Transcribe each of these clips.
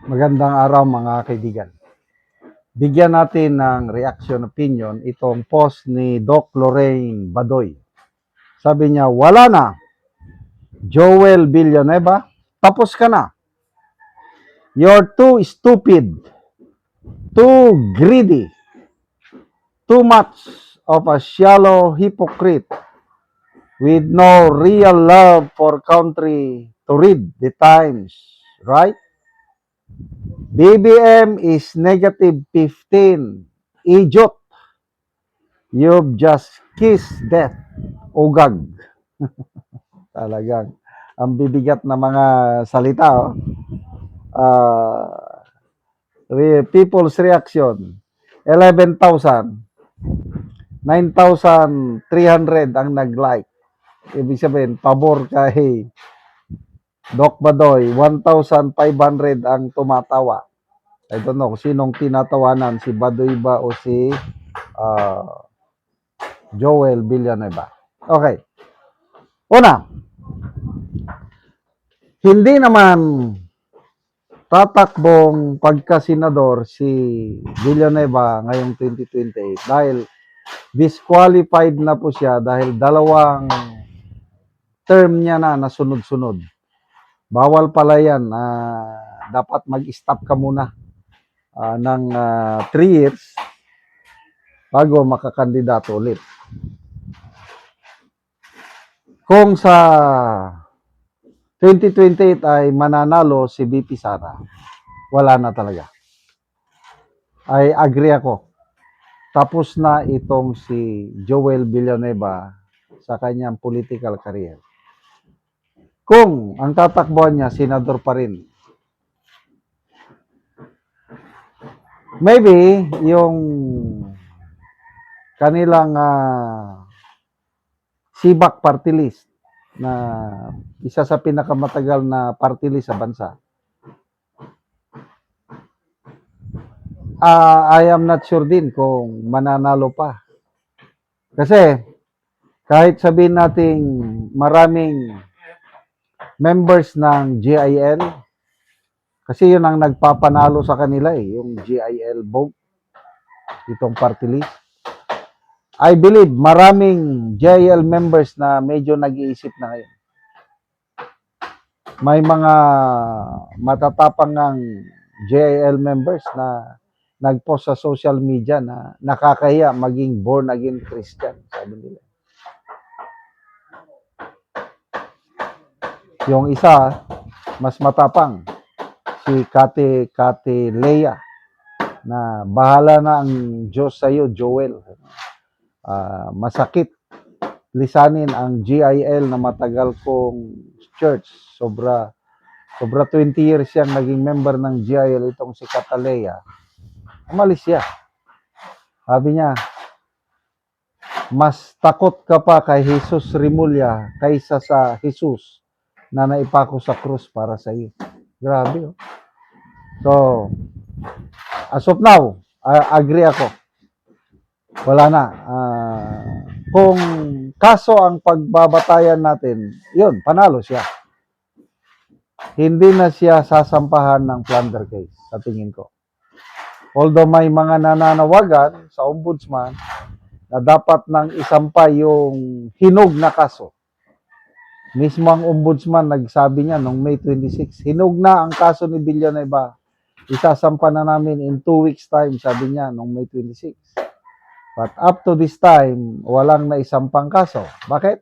Magandang araw mga kaibigan. Bigyan natin ng reaction opinion itong post ni Doc Lorraine Badoy. Sabi niya, wala na. Joel Villanueva, tapos ka na. You're too stupid, too greedy, too much of a shallow hypocrite with no real love for country to read the times, right? BBM is -15. Idiot. You've just kissed death. Ugag. Talagang ang bibigat na mga salita. People's reaction. 11,000. 9,300 ang nag-like. Ibig sabihin, pabor kay Doc Badoy. 1,500 ang tumatawa. I don't know kung sinong tinatawanan, si Badoy ba o si Joel Villanueva. Okay. Una, hindi naman tatakbong pagka-senador si Villanueva ngayong 2028 dahil disqualified na po siya dahil dalawang term niya na nasunod-sunod. Bawal pala yan. Dapat mag-stop ka muna ng 3 years bago makakandidato ulit. Kung sa 2028 ay mananalo si BP Sara, wala na talaga. I agree ako. Tapos na itong si Joel Villanueva sa kanyang political career. Kung ang tatakbuhan niya, senador pa rin. Maybe yung kanilang Sibak party list na isa sa pinakamatagal na party list sa bansa. I am not sure din kung mananalo pa. Kasi kahit sabihin nating maraming members ng GIL, kasi yun ang nagpapanalo sa kanila yung GIL vote, itong party list. I believe maraming GIL members na medyo nag-iisip na ngayon. May mga matatapang ng GIL members na nag-post sa social media na nakakahiya maging born again Christian, sabi nila. Yung isa, mas matapang, si Kate Leia, na bahala na ang Diyos sa iyo, Joel. Masakit lisanin ang GIL na matagal kong church. Sobra 20 years siyang naging member ng GIL, itong si Catalea. Umalis siya. Sabi niya, mas takot ka pa kay Jesus Rimulya kaysa sa Jesus na naipako sa krus para sa iyo. Grabe. So, as of now, agree ako. Wala na. Kung kaso ang pagbabatayan natin, yun, panalo siya. Hindi na siya sasampahan ng plunder case, sa tingin ko. Although may mga nananawagan sa ombudsman na dapat nang isampa yung hinog na kaso. Mismo ang ombudsman nagsabi niya noong May 26, hinog na ang kaso ni Villanueva. Isasampa na namin in 2 weeks time, sabi niya noong May 26. But up to this time, walang naisampang kaso. Bakit?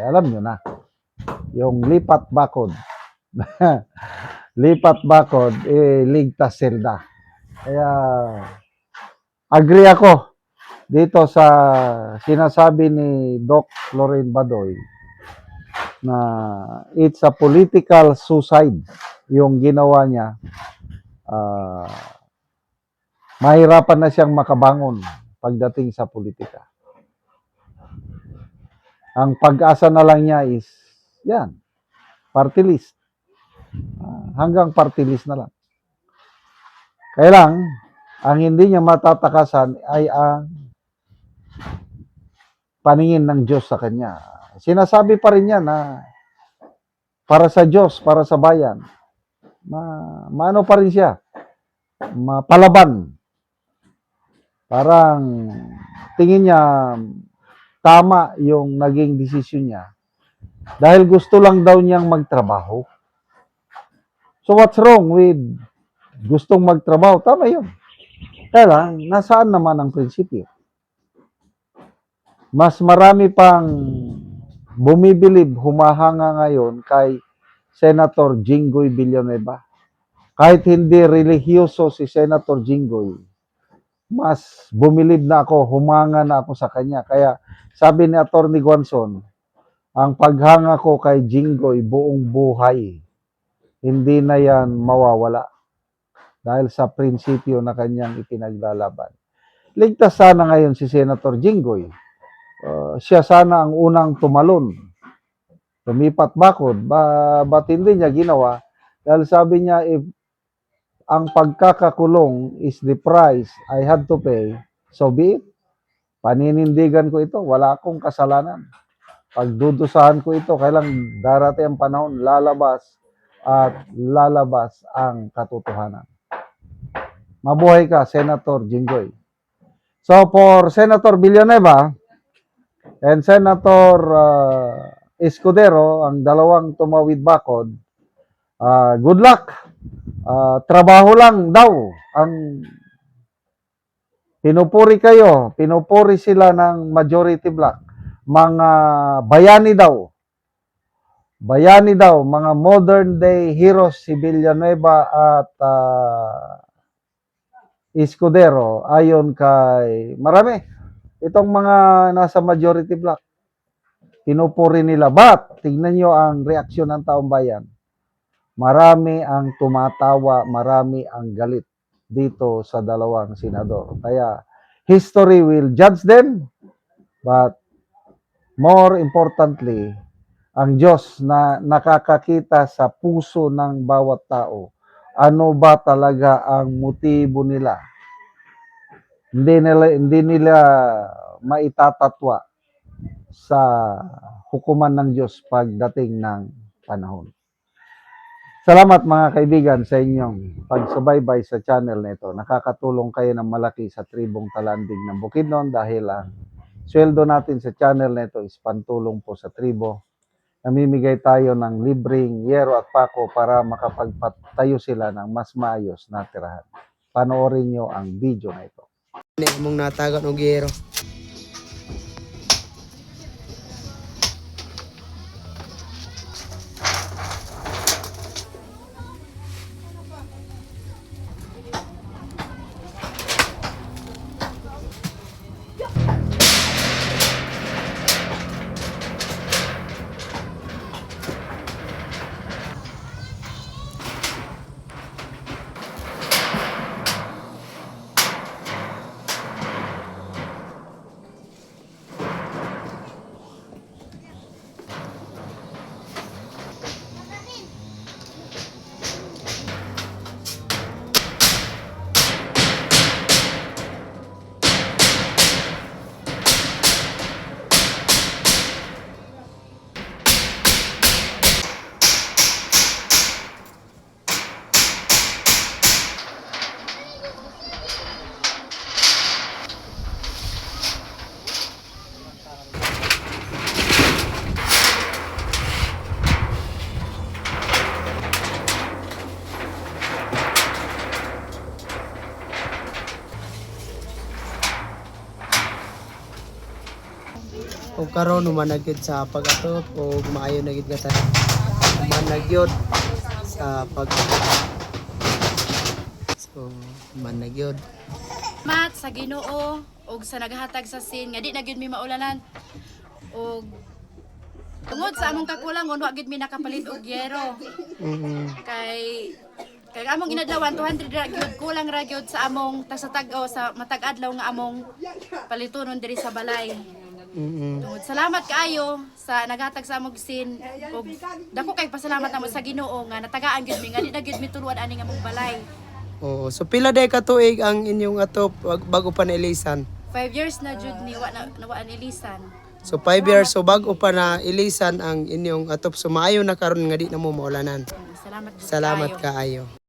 Alam nyo na. Yung lipat bakod. Lipat bakod, ligtas selda. Kaya, agree ako dito sa sinasabi ni Doc Lorraine Badoy na it's a political suicide yung ginawa niya. Mahirapan na siyang makabangon pagdating sa politika. Ang pag-asa na lang niya is, yan, party list. Hanggang party list na lang. Kaya lang, ang hindi niya matatakasan ay ang paningin ng Diyos sa kanya. Sinasabi pa rin niya na para sa Diyos, para sa bayan. maano pa rin siya, mapalaban. Parang tingin niya tama yung naging desisyon niya dahil gusto lang daw niyang magtrabaho. So what's wrong with gustong magtrabaho? Tama yun. Kaya lang, nasaan naman ang prinsipyo? Mas marami pang bumibilib, humahanga ngayon kay Senator Jinggoy Villanueva. Kahit hindi religyoso si Senator Jinggoy, mas bumilib na ako, humanga na ako sa kanya. Kaya sabi ni Atty. Guanzon, ang paghanga ko kay Jinggoy buong buhay, hindi na yan mawawala dahil sa prinsipyo na kanyang ipinaglalaban. Ligtas sana ngayon si Senator Jinggoy. Siya sana ang unang tumalon. Lumipat bakod. Ba't hindi niya ginawa? Dahil sabi niya, if ang pagkakakulong is the price I had to pay, so be it. Paninindigan ko ito. Wala akong kasalanan. Pagdudusahan ko ito, kailang darating ang panahon, lalabas at lalabas ang katotohanan. Mabuhay ka, Senator Jinggoy. So for Senator Villanueva and Senator Escudero, ang dalawang tumawid bakod, good luck. Trabaho lang daw ang pinupuri kayo, pinupuri sila ng majority black. Mga bayani daw. Bayani daw, mga modern day heroes si Villanueva at Escudero ayon kay marami. Itong mga nasa majority black, pinupuri nila. But, tignan nyo ang reaksyon ng taong bayan. Marami ang tumatawa, marami ang galit dito sa dalawang senador. Kaya, history will judge them, but more importantly, ang Diyos na nakakakita sa puso ng bawat tao. Ano ba talaga ang motibo nila? Hindi nila maitatatwa sa hukuman ng Diyos pagdating ng panahon. Salamat mga kaibigan sa inyong pagsubaybay sa channel nito. Nakakatulong kayo ng malaki sa tribong Talanding ng Bukidnon dahil ang sweldo natin sa channel nito is pantulong po sa tribo. Namimigay tayo ng libreng yero at pako para makapagpatayo sila ng mas maayos na tirahan. Panoorin nyo ang video na ito. Mong natagot ng gero. O karon humanagyod sa pag-atop o maayo na gid ka tayo. Humanagyod sa pag So, humanagyod. Mat sa Ginoo og sa naghatag sa sin nga di na gyud mi maulanan og tungod sa among kakulang wa gyud mi nakapalit og yero kay among inadlawan 200 ra gyud kulang ra gyud sa among tag-o sa matag adlaw nga among palitonon diri sa balay. Tungod salamat kaayo sa naghatag sa among sin ug dako kay pasalamat namo sa Ginoo nga natagaan gyud mi nga di na gyud mi tuluan ani nga among balay. Oo, so pila day ka tuig ang inyong atop bago pa nailisan? 5 years na jud ni wa nilisan. So 5 years so bago pa na ilisan ang inyong atop so maayo na karon nga di na mo maulanan. Salamat. Salamat kaayo.